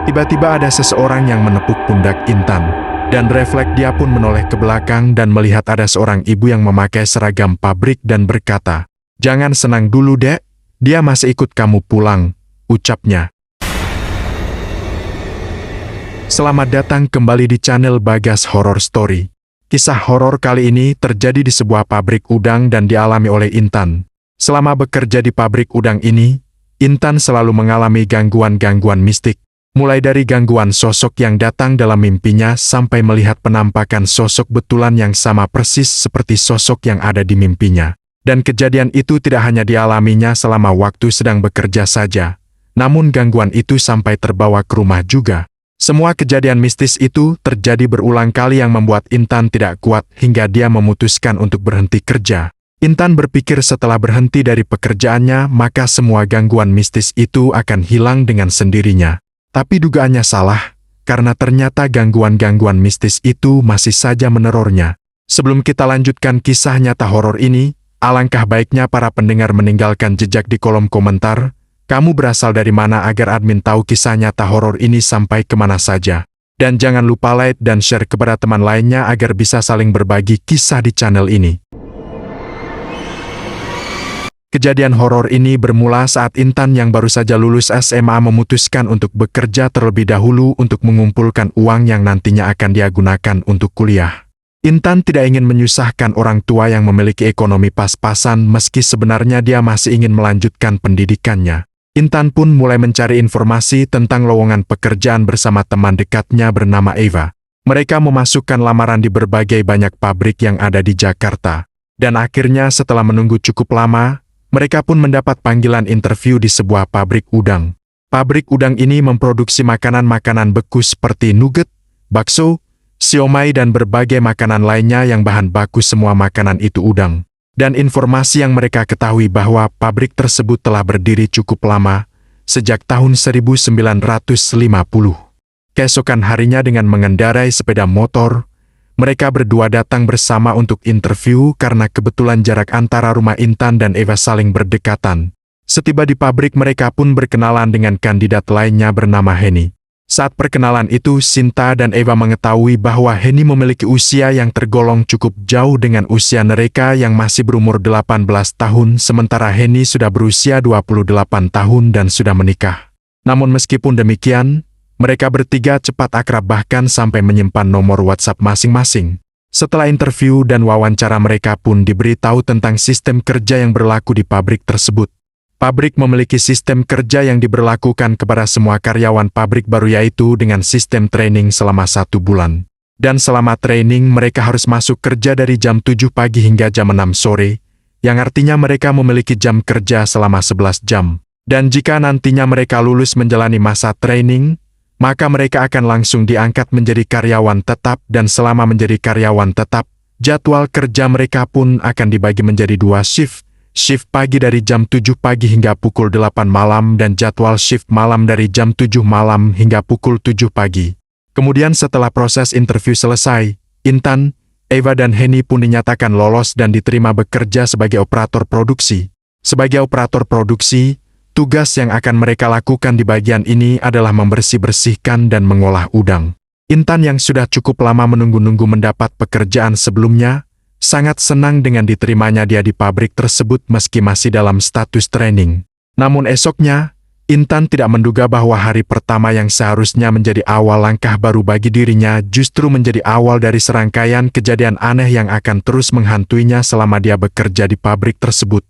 Tiba-tiba ada seseorang yang menepuk pundak Intan. Dan refleks dia pun menoleh ke belakang dan melihat ada seorang ibu yang memakai seragam pabrik dan berkata, "Jangan senang dulu, Dek. Dia masih ikut kamu pulang," ucapnya. Selamat datang kembali di channel Bagas Horror Story. Kisah horor kali ini terjadi di sebuah pabrik udang dan dialami oleh Intan. Selama bekerja di pabrik udang ini, Intan selalu mengalami gangguan-gangguan mistik. Mulai dari gangguan sosok yang datang dalam mimpinya sampai melihat penampakan sosok betulan yang sama persis seperti sosok yang ada di mimpinya. Dan kejadian itu tidak hanya dialaminya selama waktu sedang bekerja saja, namun gangguan itu sampai terbawa ke rumah juga. Semua kejadian mistis itu terjadi berulang kali yang membuat Intan tidak kuat hingga dia memutuskan untuk berhenti kerja. Intan berpikir setelah berhenti dari pekerjaannya maka semua gangguan mistis itu akan hilang dengan sendirinya. Tapi dugaannya salah, karena ternyata gangguan-gangguan mistis itu masih saja menerornya. Sebelum kita lanjutkan kisah nyata horor ini, alangkah baiknya para pendengar meninggalkan jejak di kolom komentar. Kamu berasal dari mana agar admin tahu kisah nyata horor ini sampai kemana saja. Dan jangan lupa like dan share kepada teman lainnya agar bisa saling berbagi kisah di channel ini. Kejadian horor ini bermula saat Intan yang baru saja lulus SMA memutuskan untuk bekerja terlebih dahulu untuk mengumpulkan uang yang nantinya akan dia gunakan untuk kuliah. Intan tidak ingin menyusahkan orang tua yang memiliki ekonomi pas-pasan meski sebenarnya dia masih ingin melanjutkan pendidikannya. Intan pun mulai mencari informasi tentang lowongan pekerjaan bersama teman dekatnya bernama Eva. Mereka memasukkan lamaran di berbagai banyak pabrik yang ada di Jakarta. Dan akhirnya setelah menunggu cukup lama, mereka pun mendapat panggilan interview di sebuah pabrik udang. Pabrik udang ini memproduksi makanan-makanan beku seperti nugget, bakso, siomay dan berbagai makanan lainnya yang bahan baku semua makanan itu udang. Dan informasi yang mereka ketahui bahwa pabrik tersebut telah berdiri cukup lama, sejak tahun 1950. Keesokan harinya dengan mengendarai sepeda motor, mereka berdua datang bersama untuk interview karena kebetulan jarak antara rumah Intan dan Eva saling berdekatan. Setiba di pabrik mereka pun berkenalan dengan kandidat lainnya bernama Henny. Saat perkenalan itu, Sinta dan Eva mengetahui bahwa Henny memiliki usia yang tergolong cukup jauh dengan usia mereka yang masih berumur 18 tahun, sementara Henny sudah berusia 28 tahun dan sudah menikah. Namun meskipun demikian, mereka bertiga cepat akrab bahkan sampai menyimpan nomor WhatsApp masing-masing. Setelah interview dan wawancara mereka pun diberitahu tentang sistem kerja yang berlaku di pabrik tersebut. Pabrik memiliki sistem kerja yang diberlakukan kepada semua karyawan pabrik baru yaitu dengan sistem training selama 1 bulan. Dan selama training mereka harus masuk kerja dari jam 7 pagi hingga jam 6 sore, yang artinya mereka memiliki jam kerja selama 11 jam. Dan jika nantinya mereka lulus menjalani masa training, maka mereka akan langsung diangkat menjadi karyawan tetap dan selama menjadi karyawan tetap, jadwal kerja mereka pun akan dibagi menjadi 2 shift. Shift pagi dari jam 7 pagi hingga pukul 8 malam dan jadwal shift malam dari jam 7 malam hingga pukul 7 pagi. Kemudian setelah proses interview selesai, Intan, Eva dan Henny pun dinyatakan lolos dan diterima bekerja sebagai operator produksi. Sebagai operator produksi, tugas yang akan mereka lakukan di bagian ini adalah membersih-bersihkan dan mengolah udang. Intan yang sudah cukup lama menunggu-nunggu mendapat pekerjaan sebelumnya, sangat senang dengan diterimanya dia di pabrik tersebut meski masih dalam status training. Namun esoknya, Intan tidak menduga bahwa hari pertama yang seharusnya menjadi awal langkah baru bagi dirinya justru menjadi awal dari serangkaian kejadian aneh yang akan terus menghantuinya selama dia bekerja di pabrik tersebut.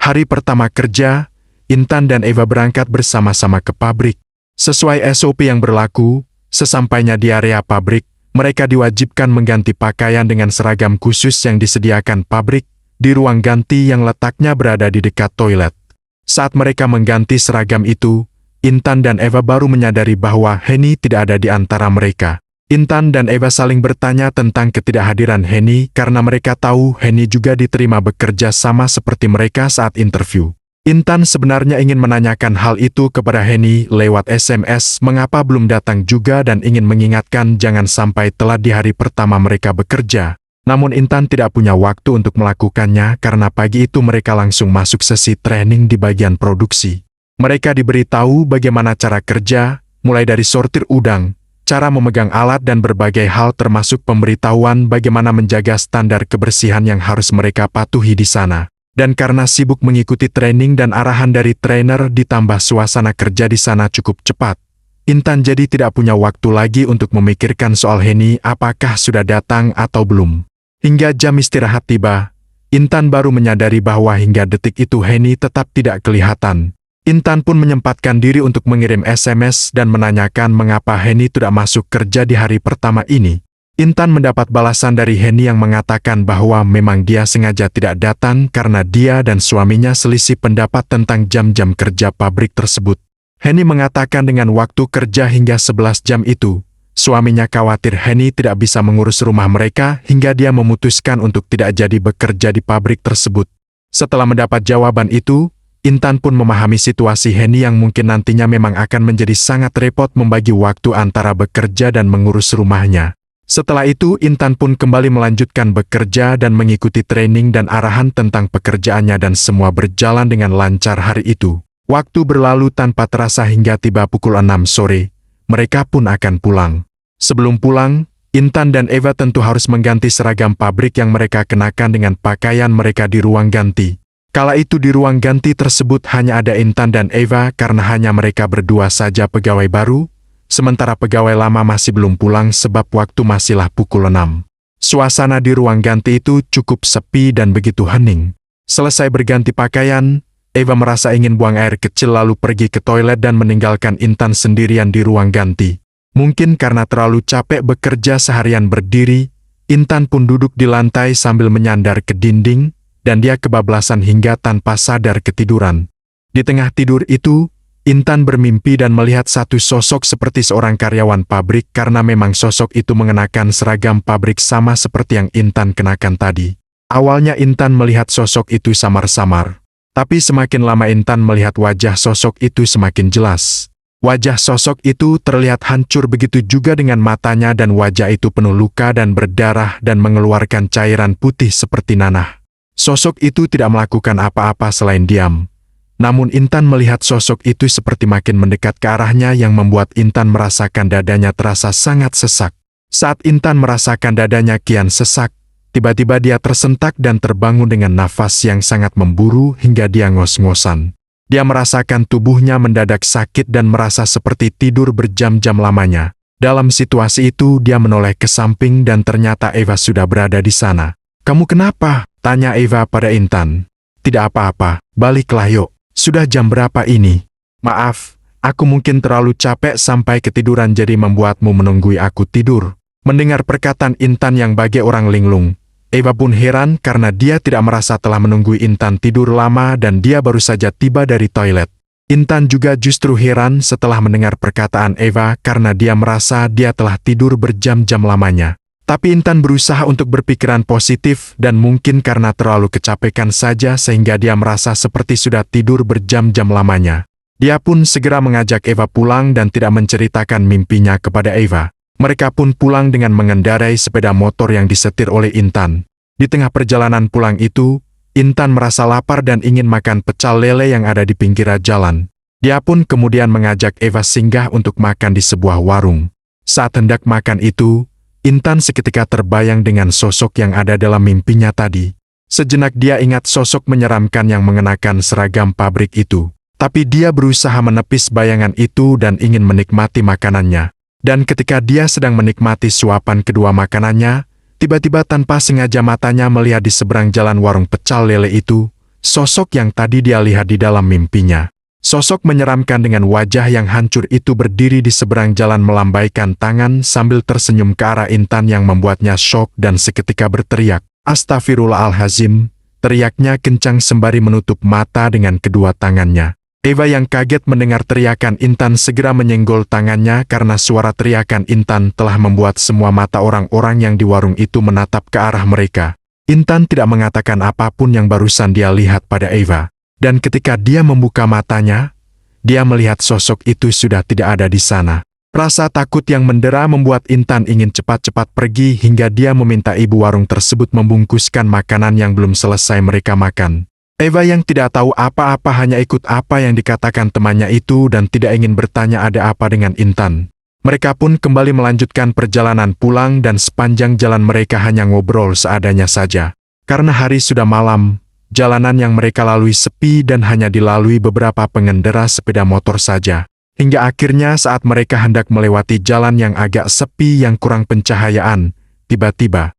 Hari pertama kerja, Intan dan Eva berangkat bersama-sama ke pabrik. Sesuai SOP yang berlaku, sesampainya di area pabrik, mereka diwajibkan mengganti pakaian dengan seragam khusus yang disediakan pabrik, di ruang ganti yang letaknya berada di dekat toilet. Saat mereka mengganti seragam itu, Intan dan Eva baru menyadari bahwa Henny tidak ada di antara mereka. Intan dan Eva saling bertanya tentang ketidakhadiran Henny karena mereka tahu Henny juga diterima bekerja sama seperti mereka saat interview. Intan sebenarnya ingin menanyakan hal itu kepada Henny lewat SMS mengapa belum datang juga dan ingin mengingatkan jangan sampai telat di hari pertama mereka bekerja. Namun Intan tidak punya waktu untuk melakukannya karena pagi itu mereka langsung masuk sesi training di bagian produksi. Mereka diberitahu bagaimana cara kerja, mulai dari sortir udang, cara memegang alat dan berbagai hal termasuk pemberitahuan bagaimana menjaga standar kebersihan yang harus mereka patuhi di sana. Dan karena sibuk mengikuti training dan arahan dari trainer ditambah suasana kerja di sana cukup cepat, Intan jadi tidak punya waktu lagi untuk memikirkan soal Henny apakah sudah datang atau belum. Hingga jam istirahat tiba, Intan baru menyadari bahwa hingga detik itu Henny tetap tidak kelihatan. Intan pun menyempatkan diri untuk mengirim SMS dan menanyakan mengapa Henny tidak masuk kerja di hari pertama ini. Intan mendapat balasan dari Henny yang mengatakan bahwa memang dia sengaja tidak datang karena dia dan suaminya selisih pendapat tentang jam-jam kerja pabrik tersebut. Henny mengatakan dengan waktu kerja hingga 11 jam itu, suaminya khawatir Henny tidak bisa mengurus rumah mereka hingga dia memutuskan untuk tidak jadi bekerja di pabrik tersebut. Setelah mendapat jawaban itu, Intan pun memahami situasi Henny yang mungkin nantinya memang akan menjadi sangat repot membagi waktu antara bekerja dan mengurus rumahnya. Setelah itu Intan pun kembali melanjutkan bekerja dan mengikuti training dan arahan tentang pekerjaannya dan semua berjalan dengan lancar hari itu. Waktu berlalu tanpa terasa hingga tiba pukul 6 sore, mereka pun akan pulang. Sebelum pulang, Intan dan Eva tentu harus mengganti seragam pabrik yang mereka kenakan dengan pakaian mereka di ruang ganti. Kala itu di ruang ganti tersebut hanya ada Intan dan Eva karena hanya mereka berdua saja pegawai baru, sementara pegawai lama masih belum pulang sebab waktu masihlah pukul 6. Suasana di ruang ganti itu cukup sepi dan begitu hening. Selesai berganti pakaian, Eva merasa ingin buang air kecil lalu pergi ke toilet dan meninggalkan Intan sendirian di ruang ganti. Mungkin karena terlalu capek bekerja seharian berdiri, Intan pun duduk di lantai sambil menyandar ke dinding, dan dia kebablasan hingga tanpa sadar ketiduran. Di tengah tidur itu, Intan bermimpi dan melihat satu sosok seperti seorang karyawan pabrik karena memang sosok itu mengenakan seragam pabrik sama seperti yang Intan kenakan tadi. Awalnya Intan melihat sosok itu samar-samar, tapi semakin lama Intan melihat wajah sosok itu semakin jelas. Wajah sosok itu terlihat hancur begitu juga dengan matanya dan wajah itu penuh luka dan berdarah dan mengeluarkan cairan putih seperti nanah. Sosok itu tidak melakukan apa-apa selain diam. Namun Intan melihat sosok itu seperti makin mendekat ke arahnya yang membuat Intan merasakan dadanya terasa sangat sesak. Saat Intan merasakan dadanya kian sesak, tiba-tiba dia tersentak dan terbangun dengan nafas yang sangat memburu hingga dia ngos-ngosan. Dia merasakan tubuhnya mendadak sakit dan merasa seperti tidur berjam-jam lamanya. Dalam situasi itu dia menoleh ke samping dan ternyata Eva sudah berada di sana. "Kamu kenapa?" tanya Eva pada Intan. "Tidak apa-apa, baliklah yuk. Sudah jam berapa ini?" "Maaf, aku mungkin terlalu capek sampai ketiduran jadi membuatmu menunggui aku tidur." Mendengar perkataan Intan yang bagai orang linglung, Eva pun heran karena dia tidak merasa telah menunggui Intan tidur lama dan dia baru saja tiba dari toilet. Intan juga justru heran setelah mendengar perkataan Eva karena dia merasa dia telah tidur berjam-jam lamanya. Tapi Intan berusaha untuk berpikiran positif dan mungkin karena terlalu kecapekan saja sehingga dia merasa seperti sudah tidur berjam-jam lamanya. Dia pun segera mengajak Eva pulang dan tidak menceritakan mimpinya kepada Eva. Mereka pun pulang dengan mengendarai sepeda motor yang disetir oleh Intan. Di tengah perjalanan pulang itu, Intan merasa lapar dan ingin makan pecel lele yang ada di pinggir jalan. Dia pun kemudian mengajak Eva singgah untuk makan di sebuah warung. Saat hendak makan itu, Intan seketika terbayang dengan sosok yang ada dalam mimpinya tadi. Sejenak dia ingat sosok menyeramkan yang mengenakan seragam pabrik itu. Tapi dia berusaha menepis bayangan itu dan ingin menikmati makanannya. Dan ketika dia sedang menikmati suapan kedua makanannya, tiba-tiba tanpa sengaja matanya melihat di seberang jalan warung pecel lele itu, sosok yang tadi dia lihat di dalam mimpinya. Sosok menyeramkan dengan wajah yang hancur itu berdiri di seberang jalan melambaikan tangan sambil tersenyum ke arah Intan yang membuatnya syok dan seketika berteriak, "Astaghfirullahaladzim!" Teriaknya kencang sembari menutup mata dengan kedua tangannya. Eva yang kaget mendengar teriakan Intan segera menyenggol tangannya karena suara teriakan Intan telah membuat semua mata orang-orang yang di warung itu menatap ke arah mereka. Intan tidak mengatakan apapun yang barusan dia lihat pada Eva. Dan ketika dia membuka matanya, dia melihat sosok itu sudah tidak ada di sana. Rasa takut yang mendera membuat Intan ingin cepat-cepat pergi hingga dia meminta ibu warung tersebut membungkuskan makanan yang belum selesai mereka makan. Eva yang tidak tahu apa-apa hanya ikut apa yang dikatakan temannya itu dan tidak ingin bertanya ada apa dengan Intan. Mereka pun kembali melanjutkan perjalanan pulang dan sepanjang jalan mereka hanya ngobrol seadanya saja. Karena hari sudah malam, jalanan yang mereka lalui sepi dan hanya dilalui beberapa pengendara sepeda motor saja. Hingga akhirnya saat mereka hendak melewati jalan yang agak sepi yang kurang pencahayaan, tiba-tiba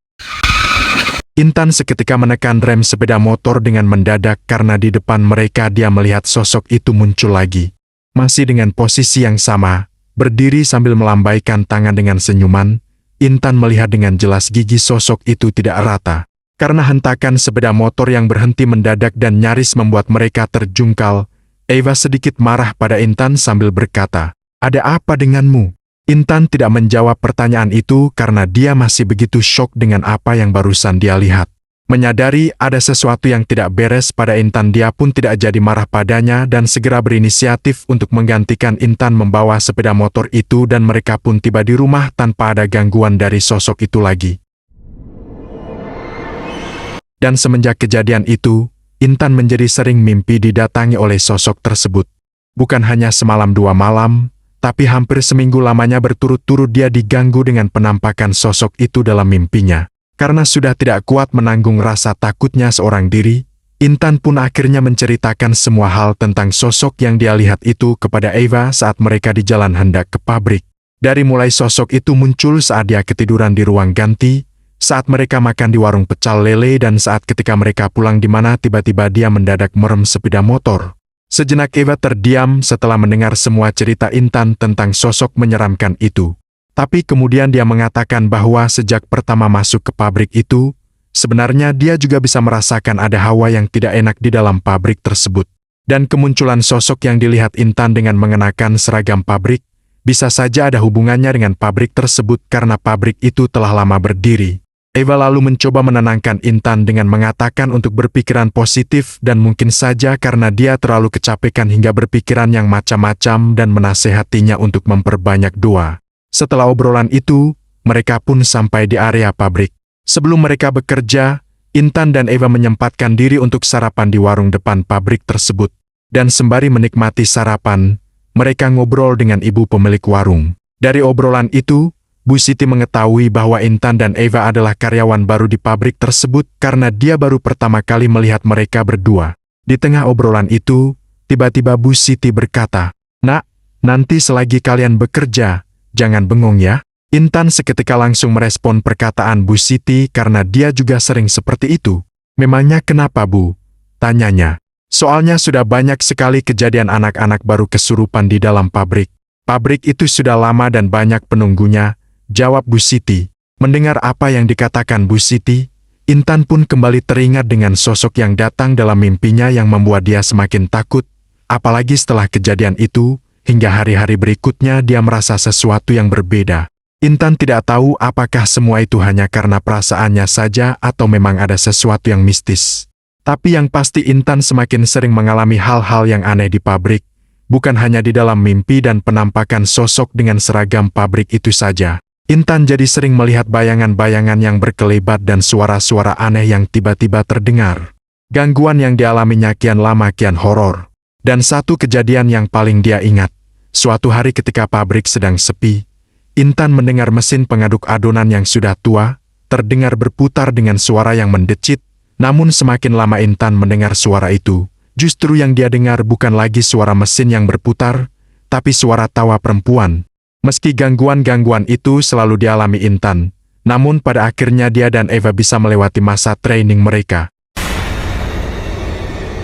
Intan seketika menekan rem sepeda motor dengan mendadak karena di depan mereka dia melihat sosok itu muncul lagi. Masih dengan posisi yang sama, berdiri sambil melambaikan tangan dengan senyuman, Intan melihat dengan jelas gigi sosok itu tidak rata. Karena hentakan sepeda motor yang berhenti mendadak dan nyaris membuat mereka terjungkal, Eva sedikit marah pada Intan sambil berkata, "Ada apa denganmu?" Intan tidak menjawab pertanyaan itu karena dia masih begitu syok dengan apa yang barusan dia lihat. Menyadari ada sesuatu yang tidak beres pada Intan, dia pun tidak jadi marah padanya dan segera berinisiatif untuk menggantikan Intan membawa sepeda motor itu dan mereka pun tiba di rumah tanpa ada gangguan dari sosok itu lagi. Dan semenjak kejadian itu, Intan menjadi sering mimpi didatangi oleh sosok tersebut. Bukan hanya semalam 2 malam, tapi hampir seminggu lamanya berturut-turut dia diganggu dengan penampakan sosok itu dalam mimpinya. Karena sudah tidak kuat menanggung rasa takutnya seorang diri, Intan pun akhirnya menceritakan semua hal tentang sosok yang dia lihat itu kepada Eva saat mereka di jalan hendak ke pabrik. Dari mulai sosok itu muncul saat dia ketiduran di ruang ganti, saat mereka makan di warung pecel lele dan saat ketika mereka pulang di mana tiba-tiba dia mendadak merem sepeda motor. Sejenak Eva terdiam setelah mendengar semua cerita Intan tentang sosok menyeramkan itu. Tapi kemudian dia mengatakan bahwa sejak pertama masuk ke pabrik itu, sebenarnya dia juga bisa merasakan ada hawa yang tidak enak di dalam pabrik tersebut. Dan kemunculan sosok yang dilihat Intan dengan mengenakan seragam pabrik, bisa saja ada hubungannya dengan pabrik tersebut karena pabrik itu telah lama berdiri. Eva lalu mencoba menenangkan Intan dengan mengatakan untuk berpikiran positif dan mungkin saja karena dia terlalu kecapekan hingga berpikiran yang macam-macam dan menasehatinya untuk memperbanyak doa. Setelah obrolan itu, mereka pun sampai di area pabrik. Sebelum mereka bekerja, Intan dan Eva menyempatkan diri untuk sarapan di warung depan pabrik tersebut. Dan sembari menikmati sarapan, mereka ngobrol dengan ibu pemilik warung. Dari obrolan itu, Bu Siti mengetahui bahwa Intan dan Eva adalah karyawan baru di pabrik tersebut karena dia baru pertama kali melihat mereka berdua. Di tengah obrolan itu, tiba-tiba Bu Siti berkata, "Nak, nanti selagi kalian bekerja, jangan bengong ya." Intan seketika langsung merespon perkataan Bu Siti karena dia juga sering seperti itu. "Memangnya kenapa, Bu?" tanyanya. "Soalnya sudah banyak sekali kejadian anak-anak baru kesurupan di dalam pabrik. Pabrik itu sudah lama dan banyak penunggunya," jawab Bu Siti. Mendengar apa yang dikatakan Bu Siti, Intan pun kembali teringat dengan sosok yang datang dalam mimpinya yang membuat dia semakin takut. Apalagi setelah kejadian itu, hingga hari-hari berikutnya dia merasa sesuatu yang berbeda. Intan tidak tahu apakah semua itu hanya karena perasaannya saja atau memang ada sesuatu yang mistis. Tapi yang pasti Intan semakin sering mengalami hal-hal yang aneh di pabrik, bukan hanya di dalam mimpi dan penampakan sosok dengan seragam pabrik itu saja. Intan jadi sering melihat bayangan-bayangan yang berkelebat dan suara-suara aneh yang tiba-tiba terdengar. Gangguan yang dialaminya kian lama kian horor. Dan satu kejadian yang paling dia ingat, suatu hari ketika pabrik sedang sepi, Intan mendengar mesin pengaduk adonan yang sudah tua, terdengar berputar dengan suara yang mendecit, namun semakin lama Intan mendengar suara itu, justru yang dia dengar bukan lagi suara mesin yang berputar, tapi suara tawa perempuan. Meski gangguan-gangguan itu selalu dialami Intan, namun pada akhirnya dia dan Eva bisa melewati masa training mereka.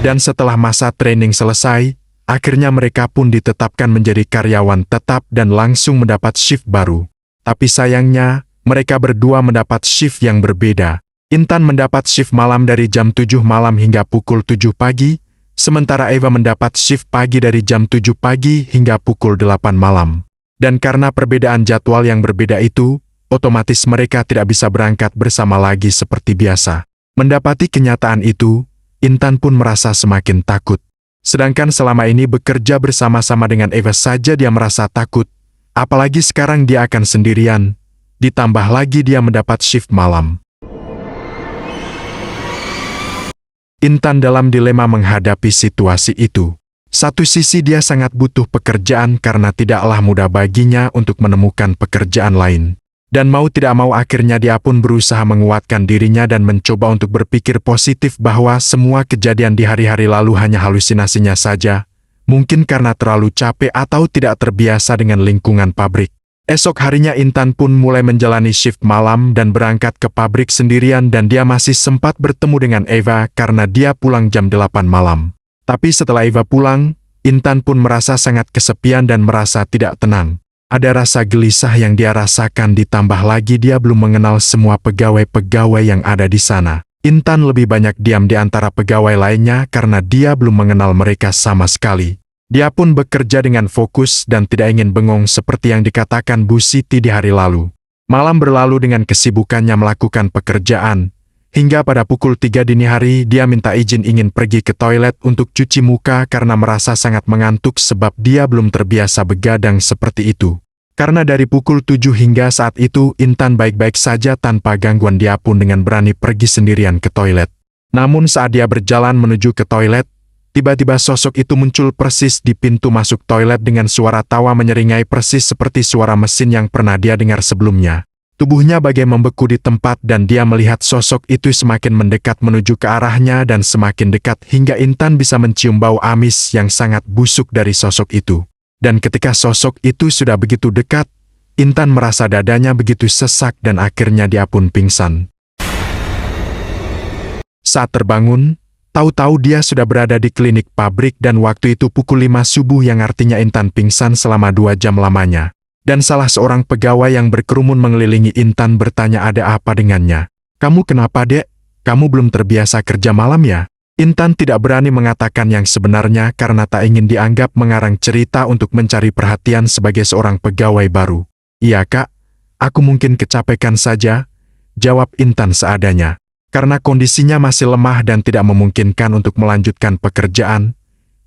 Dan setelah masa training selesai, akhirnya mereka pun ditetapkan menjadi karyawan tetap dan langsung mendapat shift baru. Tapi sayangnya, mereka berdua mendapat shift yang berbeda. Intan mendapat shift malam dari jam 7 malam hingga pukul 7 pagi, sementara Eva mendapat shift pagi dari jam 7 pagi hingga pukul 8 malam. Dan karena perbedaan jadwal yang berbeda itu, otomatis mereka tidak bisa berangkat bersama lagi seperti biasa. Mendapati kenyataan itu, Intan pun merasa semakin takut. Sedangkan selama ini bekerja bersama-sama dengan Eva saja dia merasa takut, apalagi sekarang dia akan sendirian, ditambah lagi dia mendapat shift malam. Intan dalam dilema menghadapi situasi itu. Satu sisi dia sangat butuh pekerjaan karena tidaklah mudah baginya untuk menemukan pekerjaan lain. Dan mau tidak mau akhirnya dia pun berusaha menguatkan dirinya dan mencoba untuk berpikir positif bahwa semua kejadian di hari-hari lalu hanya halusinasinya saja. Mungkin karena terlalu capek atau tidak terbiasa dengan lingkungan pabrik. Esok harinya Intan pun mulai menjalani shift malam dan berangkat ke pabrik sendirian dan dia masih sempat bertemu dengan Eva karena dia pulang jam 8 malam. Tapi setelah Eva pulang, Intan pun merasa sangat kesepian dan merasa tidak tenang. Ada rasa gelisah yang dia rasakan ditambah lagi dia belum mengenal semua pegawai-pegawai yang ada di sana. Intan lebih banyak diam di antara pegawai lainnya karena dia belum mengenal mereka sama sekali. Dia pun bekerja dengan fokus dan tidak ingin bengong seperti yang dikatakan Bu Siti di hari lalu. Malam berlalu dengan kesibukannya melakukan pekerjaan. Hingga pada pukul 3 dini hari dia minta izin ingin pergi ke toilet untuk cuci muka karena merasa sangat mengantuk sebab dia belum terbiasa begadang seperti itu. Karena dari pukul 7 hingga saat itu Intan baik-baik saja tanpa gangguan dia pun dengan berani pergi sendirian ke toilet. Namun saat dia berjalan menuju ke toilet, tiba-tiba sosok itu muncul persis di pintu masuk toilet dengan suara tawa menyeringai persis seperti suara mesin yang pernah dia dengar sebelumnya. Tubuhnya bagai membeku di tempat dan dia melihat sosok itu semakin mendekat menuju ke arahnya dan semakin dekat hingga Intan bisa mencium bau amis yang sangat busuk dari sosok itu. Dan ketika sosok itu sudah begitu dekat, Intan merasa dadanya begitu sesak dan akhirnya dia pun pingsan. Saat terbangun, tahu-tahu dia sudah berada di klinik pabrik dan waktu itu pukul 5 subuh yang artinya Intan pingsan selama 2 jam lamanya. Dan salah seorang pegawai yang berkerumun mengelilingi Intan bertanya ada apa dengannya. "Kamu kenapa, Dek? Kamu belum terbiasa kerja malam ya?" Intan tidak berani mengatakan yang sebenarnya karena tak ingin dianggap mengarang cerita untuk mencari perhatian sebagai seorang pegawai baru. "Iya Kak, aku mungkin kecapekan saja," jawab Intan seadanya. Karena kondisinya masih lemah dan tidak memungkinkan untuk melanjutkan pekerjaan,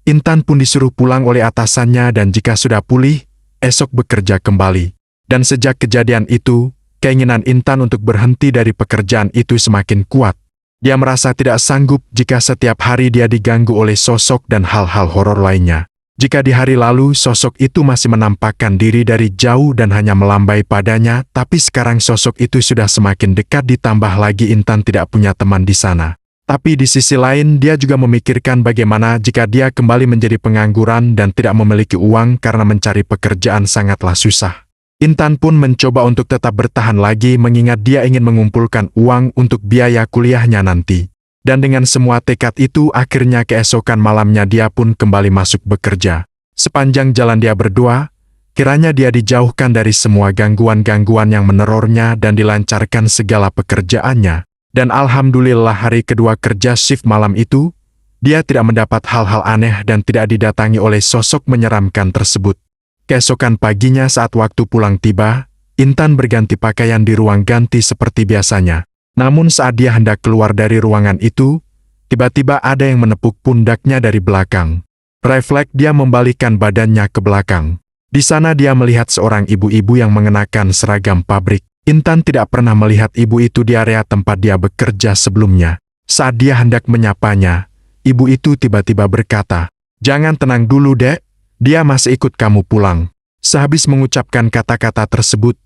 Intan pun disuruh pulang oleh atasannya dan jika sudah pulih, esok bekerja kembali. Dan sejak kejadian itu, keinginan Intan untuk berhenti dari pekerjaan itu semakin kuat. Dia merasa tidak sanggup jika setiap hari dia diganggu oleh sosok dan hal-hal horor lainnya. Jika di hari lalu sosok itu masih menampakkan diri dari jauh dan hanya melambai padanya, tapi sekarang sosok itu sudah semakin dekat ditambah lagi Intan tidak punya teman di sana. Tapi di sisi lain dia juga memikirkan bagaimana jika dia kembali menjadi pengangguran dan tidak memiliki uang karena mencari pekerjaan sangatlah susah. Intan pun mencoba untuk tetap bertahan lagi mengingat dia ingin mengumpulkan uang untuk biaya kuliahnya nanti. Dan dengan semua tekad itu akhirnya keesokan malamnya dia pun kembali masuk bekerja. Sepanjang jalan dia berdoa, kiranya dia dijauhkan dari semua gangguan-gangguan yang menerornya dan dilancarkan segala pekerjaannya. Dan alhamdulillah hari kedua kerja shift malam itu, dia tidak mendapat hal-hal aneh dan tidak didatangi oleh sosok menyeramkan tersebut. Keesokan paginya saat waktu pulang tiba, Intan berganti pakaian di ruang ganti seperti biasanya. Namun saat dia hendak keluar dari ruangan itu, tiba-tiba ada yang menepuk pundaknya dari belakang. Refleks dia membalikkan badannya ke belakang. Di sana dia melihat seorang ibu-ibu yang mengenakan seragam pabrik. Intan tidak pernah melihat ibu itu di area tempat dia bekerja sebelumnya. Saat dia hendak menyapanya, ibu itu tiba-tiba berkata, "Jangan tenang dulu, Dek. Dia masih ikut kamu pulang." Sehabis mengucapkan kata-kata tersebut,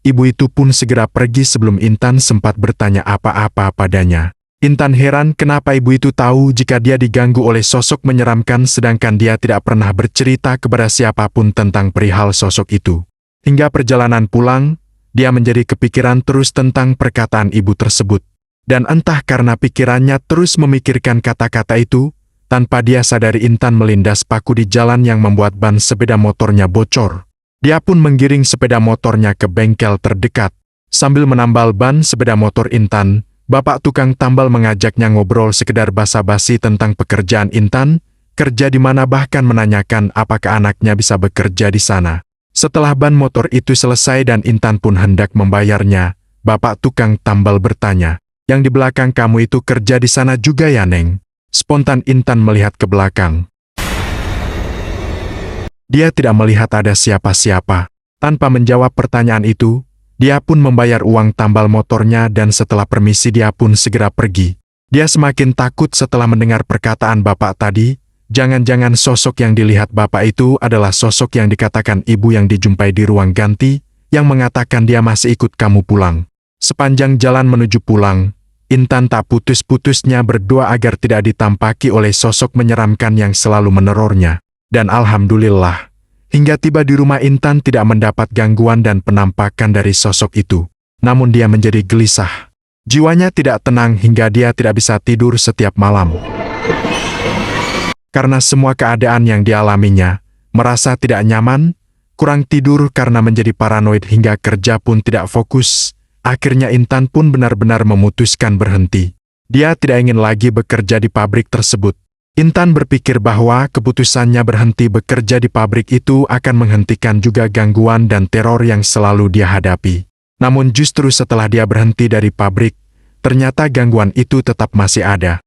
ibu itu pun segera pergi sebelum Intan sempat bertanya apa-apa padanya. Intan heran kenapa ibu itu tahu jika dia diganggu oleh sosok menyeramkan sedangkan dia tidak pernah bercerita kepada siapapun tentang perihal sosok itu. Hingga perjalanan pulang, dia menjadi kepikiran terus tentang perkataan ibu tersebut. Dan entah karena pikirannya terus memikirkan kata-kata itu, tanpa dia sadari Intan melindas paku di jalan yang membuat ban sepeda motornya bocor. Dia pun menggiring sepeda motornya ke bengkel terdekat. Sambil menambal ban sepeda motor Intan, bapak tukang tambal mengajaknya ngobrol sekedar basa-basi tentang pekerjaan Intan, kerja di mana bahkan menanyakan apakah anaknya bisa bekerja di sana. Setelah ban motor itu selesai dan Intan pun hendak membayarnya, bapak tukang tambal bertanya, "Yang di belakang kamu itu kerja di sana juga ya, Neng?" Spontan Intan melihat ke belakang. Dia tidak melihat ada siapa-siapa. Tanpa menjawab pertanyaan itu, dia pun membayar uang tambal motornya dan setelah permisi dia pun segera pergi. Dia semakin takut setelah mendengar perkataan bapak tadi. Jangan-jangan sosok yang dilihat bapak itu adalah sosok yang dikatakan ibu yang dijumpai di ruang ganti, yang mengatakan dia masih ikut kamu pulang. Sepanjang jalan menuju pulang, Intan tak putus-putusnya berdoa agar tidak ditampaki oleh sosok menyeramkan yang selalu menerornya. Dan alhamdulillah, hingga tiba di rumah Intan tidak mendapat gangguan dan penampakan dari sosok itu. Namun dia menjadi gelisah. Jiwanya tidak tenang hingga dia tidak bisa tidur setiap malam. Karena semua keadaan yang dialaminya, merasa tidak nyaman, kurang tidur karena menjadi paranoid hingga kerja pun tidak fokus, akhirnya Intan pun benar-benar memutuskan berhenti. Dia tidak ingin lagi bekerja di pabrik tersebut. Intan berpikir bahwa keputusannya berhenti bekerja di pabrik itu akan menghentikan juga gangguan dan teror yang selalu dia hadapi. Namun justru setelah dia berhenti dari pabrik, ternyata gangguan itu tetap masih ada.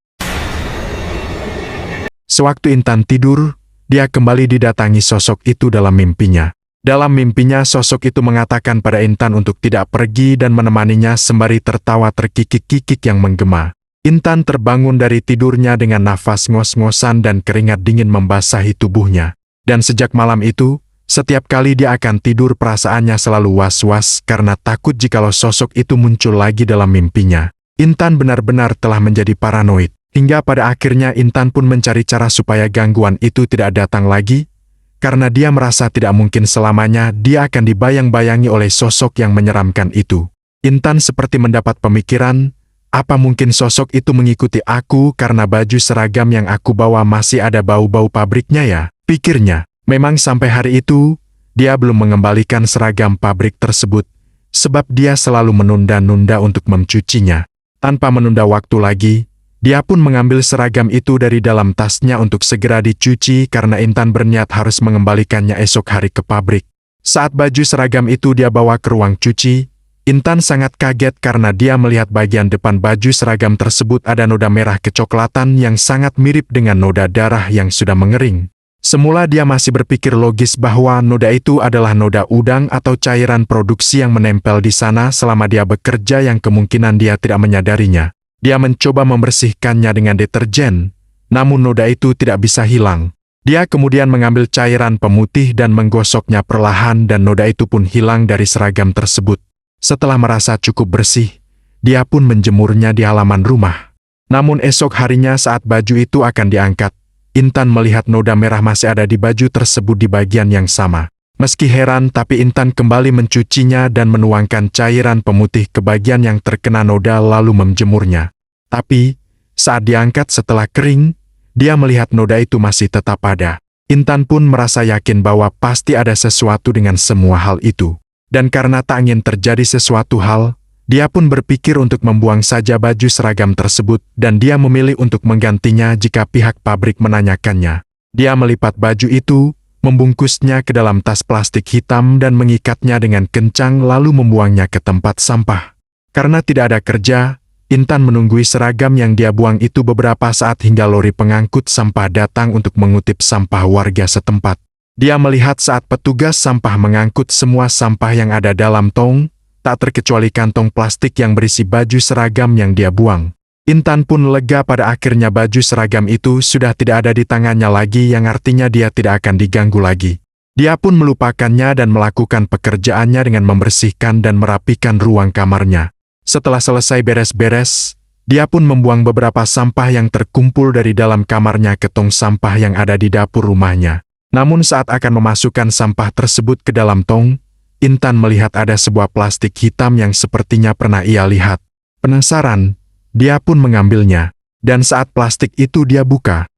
Sewaktu Intan tidur, dia kembali didatangi sosok itu dalam mimpinya. Dalam mimpinya sosok itu mengatakan pada Intan untuk tidak pergi dan menemaninya sembari tertawa terkikik-kikik yang menggema. Intan terbangun dari tidurnya dengan nafas ngos-ngosan dan keringat dingin membasahi tubuhnya. Dan sejak malam itu, setiap kali dia akan tidur perasaannya selalu was-was karena takut jikalau sosok itu muncul lagi dalam mimpinya. Intan benar-benar telah menjadi paranoid. Hingga pada akhirnya Intan pun mencari cara supaya gangguan itu tidak datang lagi, karena dia merasa tidak mungkin selamanya dia akan dibayang-bayangi oleh sosok yang menyeramkan itu. Intan seperti mendapat pemikiran, apa mungkin sosok itu mengikuti aku karena baju seragam yang aku bawa masih ada bau-bau pabriknya ya? Pikirnya. Memang sampai hari itu, dia belum mengembalikan seragam pabrik tersebut, sebab dia selalu menunda-nunda untuk mencucinya. Tanpa menunda waktu lagi, dia pun mengambil seragam itu dari dalam tasnya untuk segera dicuci karena Intan berniat harus mengembalikannya esok hari ke pabrik. Saat baju seragam itu dia bawa ke ruang cuci, Intan sangat kaget karena dia melihat bagian depan baju seragam tersebut ada noda merah kecoklatan yang sangat mirip dengan noda darah yang sudah mengering. Semula dia masih berpikir logis bahwa noda itu adalah noda udang atau cairan produksi yang menempel di sana selama dia bekerja yang kemungkinan dia tidak menyadarinya. Dia mencoba membersihkannya dengan deterjen, namun noda itu tidak bisa hilang. Dia kemudian mengambil cairan pemutih dan menggosoknya perlahan dan noda itu pun hilang dari seragam tersebut. Setelah merasa cukup bersih, dia pun menjemurnya di halaman rumah. Namun esok harinya saat baju itu akan diangkat, Intan melihat noda merah masih ada di baju tersebut di bagian yang sama. Meski heran, tapi Intan kembali mencucinya dan menuangkan cairan pemutih ke bagian yang terkena noda lalu menjemurnya. Tapi, saat diangkat setelah kering, dia melihat noda itu masih tetap ada. Intan pun merasa yakin bahwa pasti ada sesuatu dengan semua hal itu. Dan karena tak ingin terjadi sesuatu hal, dia pun berpikir untuk membuang saja baju seragam tersebut dan dia memilih untuk menggantinya jika pihak pabrik menanyakannya. Dia melipat baju itu, membungkusnya ke dalam tas plastik hitam dan mengikatnya dengan kencang lalu membuangnya ke tempat sampah. Karena tidak ada kerja, Intan menunggui seragam yang dia buang itu beberapa saat hingga lori pengangkut sampah datang untuk mengutip sampah warga setempat. Dia melihat saat petugas sampah mengangkut semua sampah yang ada dalam tong, tak terkecuali kantong plastik yang berisi baju seragam yang dia buang. Intan pun lega pada akhirnya baju seragam itu sudah tidak ada di tangannya lagi yang artinya dia tidak akan diganggu lagi. Dia pun melupakannya dan melakukan pekerjaannya dengan membersihkan dan merapikan ruang kamarnya. Setelah selesai beres-beres, dia pun membuang beberapa sampah yang terkumpul dari dalam kamarnya ke tong sampah yang ada di dapur rumahnya. Namun saat akan memasukkan sampah tersebut ke dalam tong, Intan melihat ada sebuah plastik hitam yang sepertinya pernah ia lihat. Penasaran, dia pun mengambilnya. Dan saat plastik itu dia buka,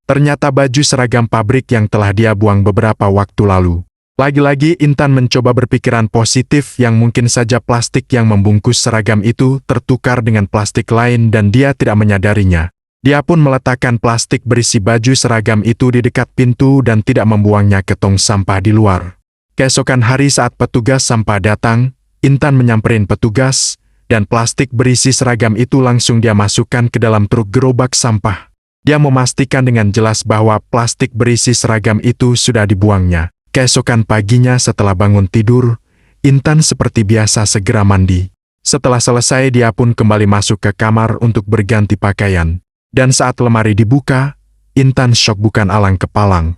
ternyata baju seragam pabrik yang telah dia buang beberapa waktu lalu. Lagi-lagi Intan mencoba berpikiran positif yang mungkin saja plastik yang membungkus seragam itu tertukar dengan plastik lain dan dia tidak menyadarinya. Dia pun meletakkan plastik berisi baju seragam itu di dekat pintu dan tidak membuangnya ke tong sampah di luar. Keesokan hari saat petugas sampah datang, Intan menyamperin petugas, dan plastik berisi seragam itu langsung dia masukkan ke dalam truk gerobak sampah. Dia memastikan dengan jelas bahwa plastik berisi seragam itu sudah dibuangnya. Keesokan paginya setelah bangun tidur, Intan seperti biasa segera mandi. Setelah selesai dia pun kembali masuk ke kamar untuk berganti pakaian. Dan saat lemari dibuka, Intan syok bukan alang kepalang.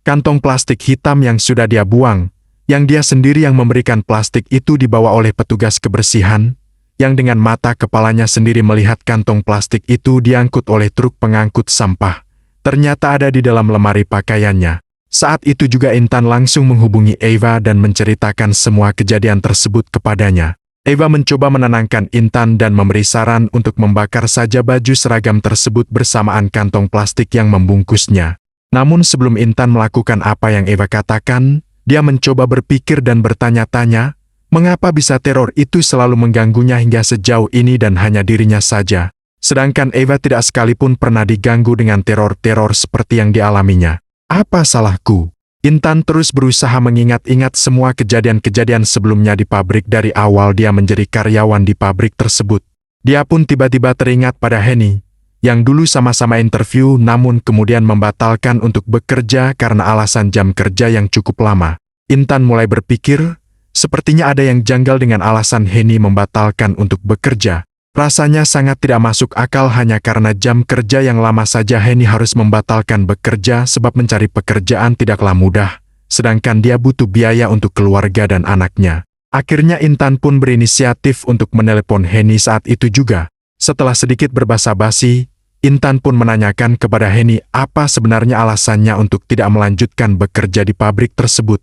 Kantong plastik hitam yang sudah dia buang, yang dia sendiri yang memberikan plastik itu dibawa oleh petugas kebersihan, yang dengan mata kepalanya sendiri melihat kantong plastik itu diangkut oleh truk pengangkut sampah. Ternyata ada di dalam lemari pakaiannya. Saat itu juga Intan langsung menghubungi Eva dan menceritakan semua kejadian tersebut kepadanya. Eva mencoba menenangkan Intan dan memberi saran untuk membakar saja baju seragam tersebut bersamaan kantong plastik yang membungkusnya. Namun sebelum Intan melakukan apa yang Eva katakan, dia mencoba berpikir dan bertanya-tanya, mengapa bisa teror itu selalu mengganggunya hingga sejauh ini dan hanya dirinya saja. Sedangkan Eva tidak sekalipun pernah diganggu dengan teror-teror seperti yang dialaminya. Apa salahku? Intan terus berusaha mengingat-ingat semua kejadian-kejadian sebelumnya di pabrik dari awal dia menjadi karyawan di pabrik tersebut. Dia pun tiba-tiba teringat pada Henny, yang dulu sama-sama interview namun kemudian membatalkan untuk bekerja karena alasan jam kerja yang cukup lama. Intan mulai berpikir, sepertinya ada yang janggal dengan alasan Henny membatalkan untuk bekerja. Rasanya sangat tidak masuk akal hanya karena jam kerja yang lama saja Henny harus membatalkan bekerja sebab mencari pekerjaan tidaklah mudah, sedangkan dia butuh biaya untuk keluarga dan anaknya. Akhirnya Intan pun berinisiatif untuk menelepon Henny saat itu juga. Setelah sedikit berbasa-basi, Intan pun menanyakan kepada Henny apa sebenarnya alasannya untuk tidak melanjutkan bekerja di pabrik tersebut.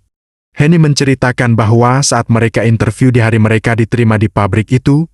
Henny menceritakan bahwa saat mereka interview di hari mereka diterima di pabrik itu,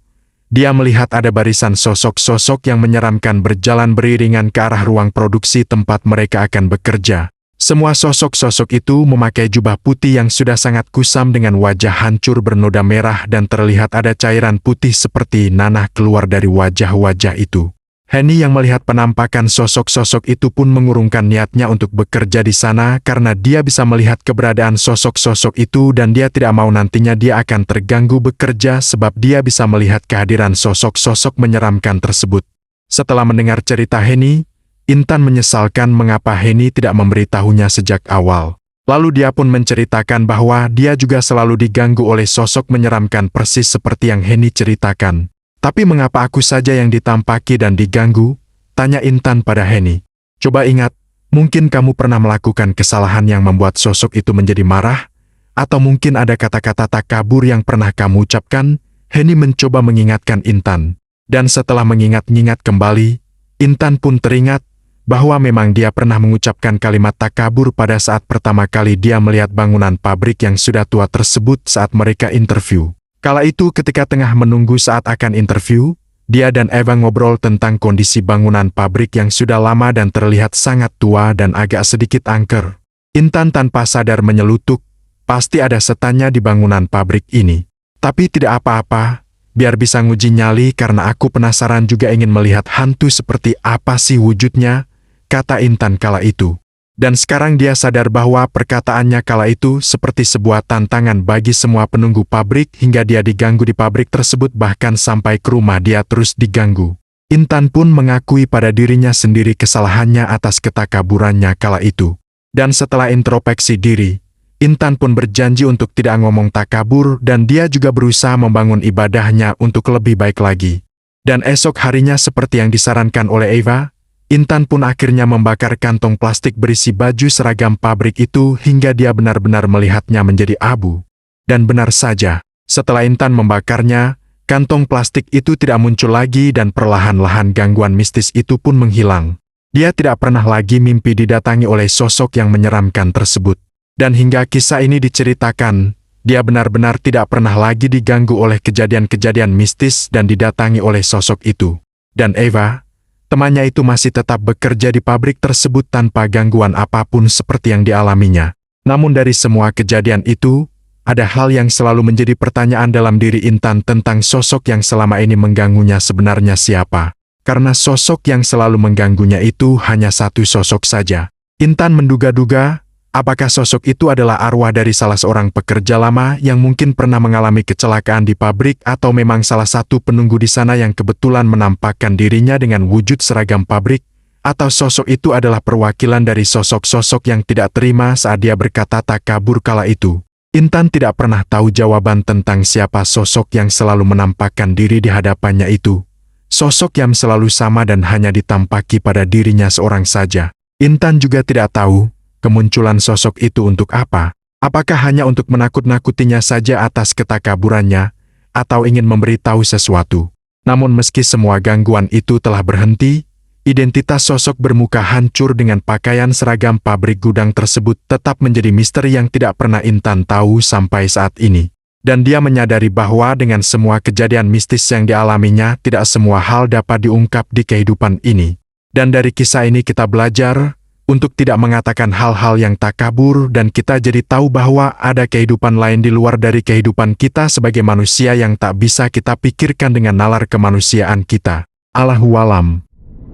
dia melihat ada barisan sosok-sosok yang menyeramkan berjalan beriringan ke arah ruang produksi tempat mereka akan bekerja. Semua sosok-sosok itu memakai jubah putih yang sudah sangat kusam dengan wajah hancur bernoda merah dan terlihat ada cairan putih seperti nanah keluar dari wajah-wajah itu. Henny yang melihat penampakan sosok-sosok itu pun mengurungkan niatnya untuk bekerja di sana karena dia bisa melihat keberadaan sosok-sosok itu dan dia tidak mau nantinya dia akan terganggu bekerja sebab dia bisa melihat kehadiran sosok-sosok menyeramkan tersebut. Setelah mendengar cerita Henny, Intan menyesalkan mengapa Henny tidak memberitahunya sejak awal. Lalu dia pun menceritakan bahwa dia juga selalu diganggu oleh sosok menyeramkan persis seperti yang Henny ceritakan. Tapi mengapa aku saja yang ditampaki dan diganggu? Tanya Intan pada Henny. Coba ingat, mungkin kamu pernah melakukan kesalahan yang membuat sosok itu menjadi marah? Atau mungkin ada kata-kata takabur yang pernah kamu ucapkan? Henny mencoba mengingatkan Intan. Dan setelah mengingat-ingat kembali, Intan pun teringat bahwa memang dia pernah mengucapkan kalimat takabur pada saat pertama kali dia melihat bangunan pabrik yang sudah tua tersebut saat mereka interview. Kala itu ketika tengah menunggu saat akan interview, dia dan Eva ngobrol tentang kondisi bangunan pabrik yang sudah lama dan terlihat sangat tua dan agak sedikit angker. Intan tanpa sadar menyelutuk, pasti ada setannya di bangunan pabrik ini. Tapi tidak apa-apa, biar bisa nguji nyali karena aku penasaran juga ingin melihat hantu seperti apa sih wujudnya, kata Intan kala itu. Dan sekarang dia sadar bahwa perkataannya kala itu seperti sebuah tantangan bagi semua penunggu pabrik hingga dia diganggu di pabrik tersebut bahkan sampai ke rumah dia terus diganggu. Intan pun mengakui pada dirinya sendiri kesalahannya atas ketakaburannya kala itu. Dan setelah introspeksi diri, Intan pun berjanji untuk tidak ngomong takabur dan dia juga berusaha membangun ibadahnya untuk lebih baik lagi. Dan esok harinya seperti yang disarankan oleh Eva, Intan pun akhirnya membakar kantong plastik berisi baju seragam pabrik itu hingga dia benar-benar melihatnya menjadi abu. Dan benar saja, setelah Intan membakarnya, kantong plastik itu tidak muncul lagi dan perlahan-lahan gangguan mistis itu pun menghilang. Dia tidak pernah lagi mimpi didatangi oleh sosok yang menyeramkan tersebut. Dan hingga kisah ini diceritakan, dia benar-benar tidak pernah lagi diganggu oleh kejadian-kejadian mistis dan didatangi oleh sosok itu. Dan Eva, temannya itu masih tetap bekerja di pabrik tersebut tanpa gangguan apapun seperti yang dialaminya. Namun dari semua kejadian itu, ada hal yang selalu menjadi pertanyaan dalam diri Intan tentang sosok yang selama ini mengganggunya sebenarnya siapa. Karena sosok yang selalu mengganggunya itu hanya satu sosok saja. Intan menduga-duga, apakah sosok itu adalah arwah dari salah seorang pekerja lama yang mungkin pernah mengalami kecelakaan di pabrik atau memang salah satu penunggu di sana yang kebetulan menampakkan dirinya dengan wujud seragam pabrik, atau sosok itu adalah perwakilan dari sosok-sosok yang tidak terima saat dia berkata takabur kala itu. Intan tidak pernah tahu jawaban tentang siapa sosok yang selalu menampakkan diri di hadapannya itu. Sosok yang selalu sama dan hanya ditampaki pada dirinya seorang saja. Intan juga tidak tahu kemunculan sosok itu untuk apa. Apakah hanya untuk menakut-nakutinya saja atas ketakaburannya, atau ingin memberitahu sesuatu. Namun meski semua gangguan itu telah berhenti, identitas sosok bermuka hancur dengan pakaian seragam pabrik gudang tersebut tetap menjadi misteri yang tidak pernah Intan tahu sampai saat ini. Dan dia menyadari bahwa dengan semua kejadian mistis yang dialaminya, tidak semua hal dapat diungkap di kehidupan ini. Dan dari kisah ini kita belajar untuk tidak mengatakan hal-hal yang takabur, dan kita jadi tahu bahwa ada kehidupan lain di luar dari kehidupan kita sebagai manusia yang tak bisa kita pikirkan dengan nalar kemanusiaan kita. Allahualam.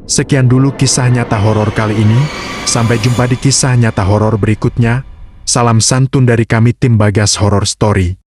Sekian dulu kisah nyata horor kali ini. Sampai jumpa di kisah nyata horor berikutnya. Salam santun dari kami tim Bagas Horror Story.